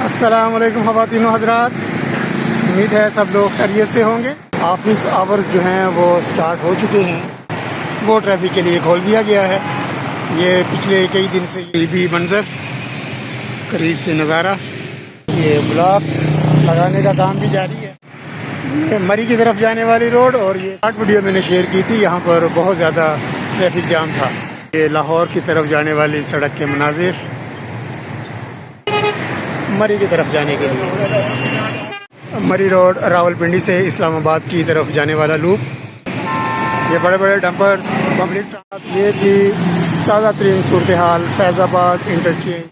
अस्सलाम वालेकुम ख़वातीन व हज़रात, उम्मीद है सब लोग खैरियत से होंगे। ऑफिस आवर्स जो हैं वो स्टार्ट हो चुके हैं, वो ट्रैफिक के लिए खोल दिया गया है। ये पिछले कई दिन से ये भी मंज़र करीब से नज़ारा, ये ब्लॉक्स लगाने का काम भी जारी है। ये मरी की तरफ जाने वाली रोड, और ये शॉर्ट वीडियो मैंने शेयर की थी, यहाँ पर बहुत ज़्यादा ट्रैफिक जाम था। ये लाहौर की तरफ जाने वाली सड़क के मनाजिर, मरी की तरफ जाने के लिए मरी रोड रावलपिंडी से इस्लामाबाद की तरफ जाने वाला लूप, ये बड़े बड़े डंपर्स, पब्लिक ट्रांसपोर्ट। ये थी ताज़ा तरीन सूरत हाल फैज़ाबाद इंटरचेंज।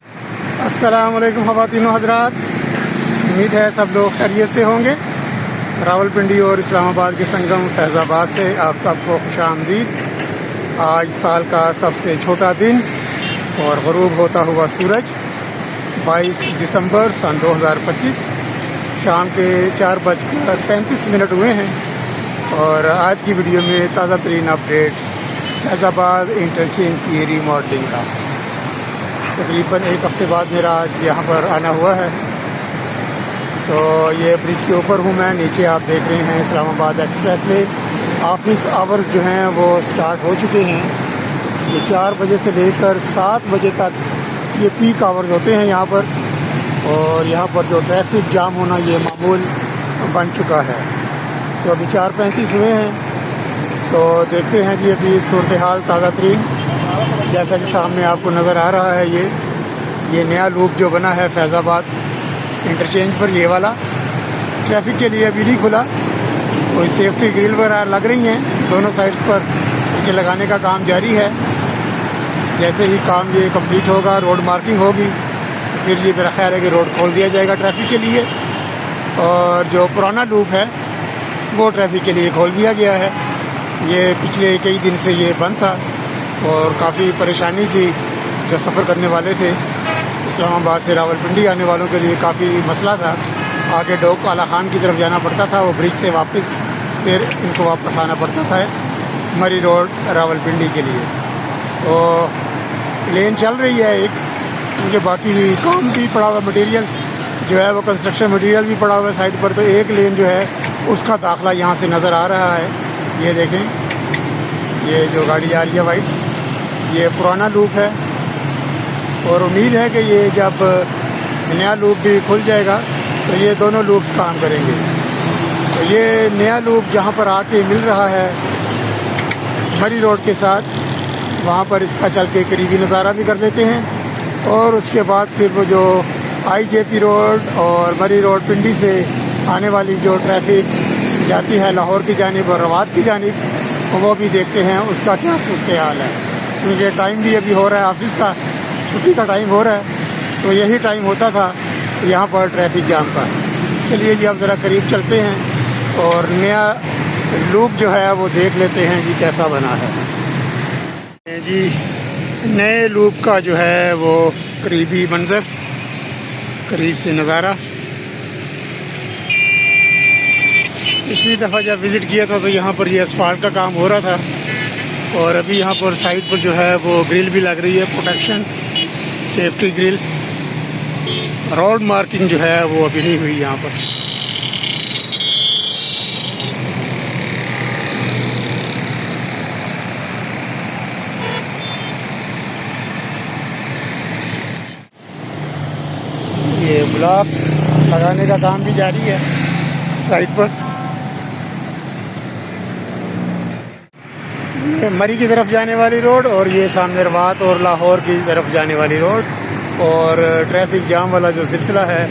अस्सलाम वालेकुम ख़वातीन व हज़रात, उम्मीद है सब लोग खैरियत से होंगे। रावलपिंडी और इस्लामाबाद के संगम फैज़ाबाद से आप सबको खुशामदीद। आज साल का सबसे छोटा दिन और ग़ुरूब होता हुआ सूरज, 22 दिसंबर सन 2025, शाम के 4:35 हुए हैं। और आज की वीडियो में ताज़ा तरीन अपडेट फैज़ाबाद इंटरचेंज की रीमॉडलिंग का। तकरीबन एक हफ्ते बाद मेरा आज यहाँ पर आना हुआ है। तो ये ब्रिज के ऊपर हूँ मैं, नीचे आप देख रहे हैं Islamabad express way. Office hours जो हैं वो स्टार्ट हो चुके हैं। ये 4 बजे से लेकर 7 बजे तक ये पीक आवर्स होते हैं यहाँ पर, और यहाँ पर जो ट्रैफिक जाम होना ये मामूल बन चुका है। तो अभी 4:35 हुए हैं, तो देखते हैं जी अभी सूरत हाल ताज़ा तरीन। जैसा कि सामने आपको नज़र आ रहा है, ये नया लूप जो बना है फैज़ाबाद इंटरचेंज पर, ये वाला ट्रैफिक के लिए अभी नहीं खुला। कोई सेफ्टी ग्रिल वगैरह लग रही हैं दोनों साइड्स पर, इनके लगाने का काम जारी है। जैसे ही काम ये कंप्लीट होगा, रोड मार्किंग होगी, तो फिर ये मेरा ख्याल है कि रोड खोल दिया जाएगा ट्रैफिक के लिए। और जो पुराना लूप है वो ट्रैफिक के लिए खोल दिया गया है। ये पिछले कई दिन से ये बंद था और काफ़ी परेशानी थी जो सफ़र करने वाले थे। इस्लामाबाद से रावलपिंडी आने वालों के लिए काफ़ी मसला था। आगे डोक आला खान की तरफ जाना पड़ता था, वो ब्रिज से वापस फिर इनको वापस आना पड़ता था मरी रोड रावलपिंडी के लिए। तो लेन चल रही है एक, उनके बाकी भी काम भी पड़ा हुआ, मटेरियल जो है वो कंस्ट्रक्शन मटेरियल भी पड़ा हुआ है साइड पर। तो एक लेन जो है उसका दाखला यहाँ से नज़र आ रहा है। ये देखें, ये जो गाड़ी आ रही है वाइट, ये पुराना लूप है। और उम्मीद है कि ये जब नया लूप भी खुल जाएगा तो ये दोनों लूप्स काम करेंगे। तो ये नया लूप जहाँ पर आके मिल रहा है मरी रोड के साथ, वहाँ पर इसका चल के करीबी नज़ारा भी कर लेते हैं। और उसके बाद फिर वो जो IJP रोड और मरी रोड पिंडी से आने वाली जो ट्रैफिक जाती है लाहौर की जानिब और रवात की जानिब, वो भी देखते हैं उसका क्या सूरत हाल है। क्योंकि टाइम भी अभी हो रहा है, ऑफिस का छुट्टी का टाइम हो रहा है, तो यही टाइम होता था यहाँ पर ट्रैफिक जाम का। चलिए जी अब ज़रा करीब चलते हैं और नया लूप जो है वो देख लेते हैं जी कैसा बना है। जी नए लूप का जो है वो करीबी मंज़र, करीब से नज़ारा। पिछली दफ़ा जब विज़िट किया था तो यहाँ पर ये असफाल्ट का काम हो रहा था, और अभी यहाँ पर साइड पर जो है वो ग्रिल भी लग रही है, protection safety grill. Road marking जो है वो अभी नहीं हुई यहाँ पर। ये ब्लॉक्स लगाने का काम भी जारी है साइड पर। ये मरी की तरफ जाने वाली रोड, और ये सामने रवात और लाहौर की तरफ जाने वाली रोड। और ट्रैफिक जाम वाला जो सिलसिला है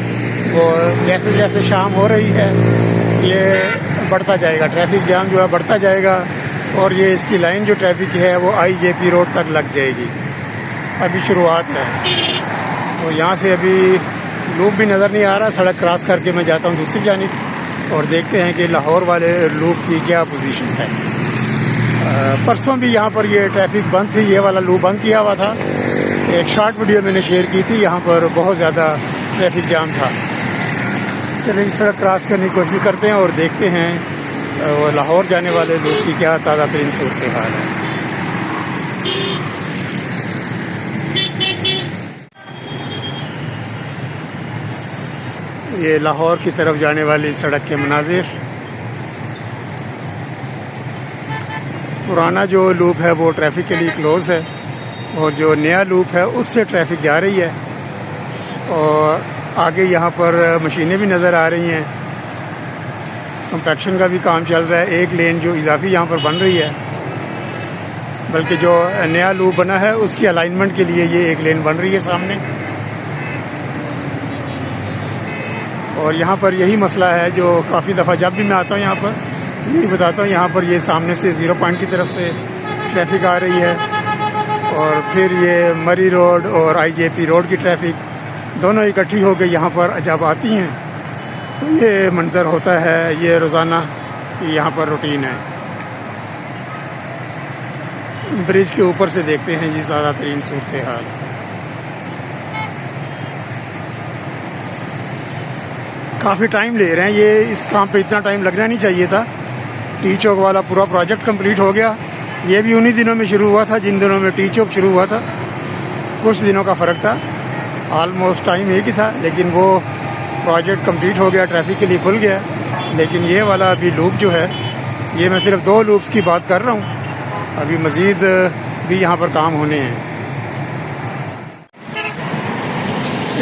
वो जैसे जैसे शाम हो रही है ये बढ़ता जाएगा, ट्रैफिक जाम जो है बढ़ता जाएगा। और ये इसकी लाइन जो ट्रैफिक की है वो IJP रोड तक लग जाएगी। अभी शुरुआत है, तो यहाँ से अभी लूप भी नज़र नहीं आ रहा। सड़क क्रॉस करके मैं जाता हूँ दूसरी जानिब और देखते हैं कि लाहौर वाले लूप की क्या पोजीशन है। परसों भी यहाँ पर ये ट्रैफिक बंद थी, ये वाला लूप बंद किया हुआ था। एक शॉर्ट वीडियो मैंने शेयर की थी, यहाँ पर बहुत ज़्यादा ट्रैफिक जाम था। चलिए सड़क क्रॉस करने की कोशिश करते हैं और देखते हैं लाहौर जाने वाले लूप की क्या ताज़ा तरीन सूरत हाल है। ये लाहौर की तरफ जाने वाली सड़क के मनाजिर। पुराना जो लूप है वो ट्रैफिक के लिए क्लोज़ है और जो नया लूप है उससे ट्रैफिक जा रही है। और आगे यहाँ पर मशीनें भी नज़र आ रही हैं, कंपैक्शन का भी काम चल रहा है। एक लेन जो इजाफी यहाँ पर बन रही है, बल्कि जो नया लूप बना है उसकी अलाइनमेंट के लिए ये एक लेन बन रही है सामने। और यहाँ पर यही मसला है जो काफ़ी दफ़ा जब भी मैं आता हूँ यहाँ पर यही बताता हूँ, यहाँ पर ये सामने से 0 पॉइंट की तरफ से ट्रैफिक आ रही है और फिर ये मरी रोड और IJP रोड की ट्रैफिक दोनों इकट्ठी होकर यहाँ पर जब आती हैं तो ये मंज़र होता है। ये रोज़ाना यहाँ पर रूटीन है। ब्रिज के ऊपर से देखते हैं जी ज़्यादा तरीन सूरत हाल। काफ़ी टाइम ले रहे हैं, ये इस काम पे इतना टाइम लगना नहीं चाहिए था। टी चौक वाला पूरा प्रोजेक्ट कंप्लीट हो गया, ये भी उन्हीं दिनों में शुरू हुआ था जिन दिनों में टी चौक शुरू हुआ था। कुछ दिनों का फ़र्क था, ऑलमोस्ट टाइम एक ही था, लेकिन वो प्रोजेक्ट कंप्लीट हो गया, ट्रैफिक के लिए खुल गया। लेकिन ये वाला अभी लूप जो है, ये मैं सिर्फ 2 लूप्स की बात कर रहा हूँ, अभी मज़ीद भी यहाँ पर काम होने हैं।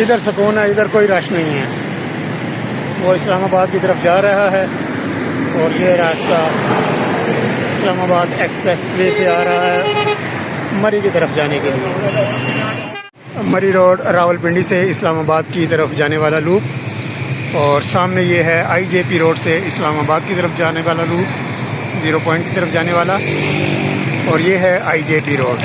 इधर सुकून है, इधर कोई रश नहीं है। वो इस्लामाबाद की तरफ जा रहा है और ये रास्ता इस्लामाबाद एक्सप्रेस वे से आ रहा है मरी की तरफ जाने के लिए। मरी रोड रावलपिंडी से इस्लामाबाद की तरफ जाने वाला लूप और सामने ये है IJP रोड से इस्लामाबाद की तरफ जाने वाला लूप, 0 पॉइंट की तरफ जाने वाला, और ये है IJP रोड।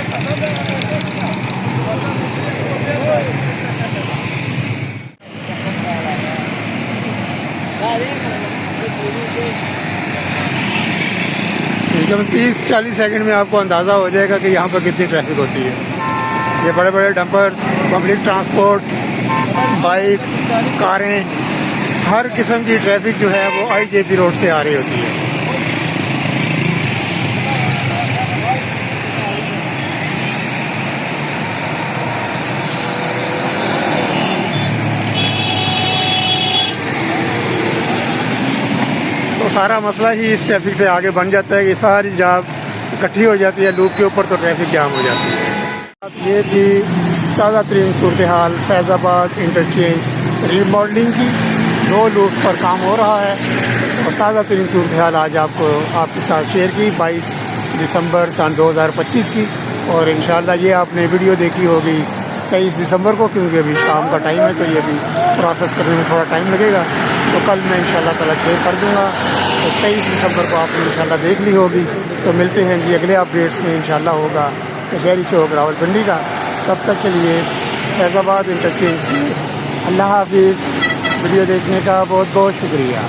तकरीबन 30-40 सेकंड में आपको अंदाज़ा हो जाएगा कि यहाँ पर कितनी ट्रैफिक होती है। ये बड़े बड़े डंपर्स, पब्लिक ट्रांसपोर्ट, बाइक्स, कारें, हर किस्म की ट्रैफिक जो है वो IJP रोड से आ रही होती है। तो सारा मसला ही इस ट्रैफिक से आगे बन जाता है कि सारी जब इकट्ठी हो जाती है लूप के ऊपर तो ट्रैफिक जाम हो जाती है। ये थी ताज़ा तरीन सूरत हाल फैज़ाबाद इंटरचेंज रीमॉडलिंग की। 2 लूप पर काम हो रहा है और ताज़ा तरीन सूरत हाल आज आपके साथ शेयर की 22 दिसंबर सन 2025 की। और इंशाल्लाह ये आपने वीडियो देखी होगी 23 दिसंबर को, क्योंकि अभी शाम का टाइम है तो ये भी प्रोसेस करने में थोड़ा टाइम लगेगा। तो कल मैं इंशाल्लाह ताला शेयर कर दूँगा। तो 23 दिसंबर को आपने इंशाल्लाह देख ली होगी। तो मिलते हैं जी अगले अपडेट्स में इंशाल्लाह होगा कचहरी चौक रावलपिंडी का। तब तक के लिए फैज़ाबाद इंटरचेंज से अल्लाह हाफिज़। वीडियो देखने का बहुत बहुत शुक्रिया।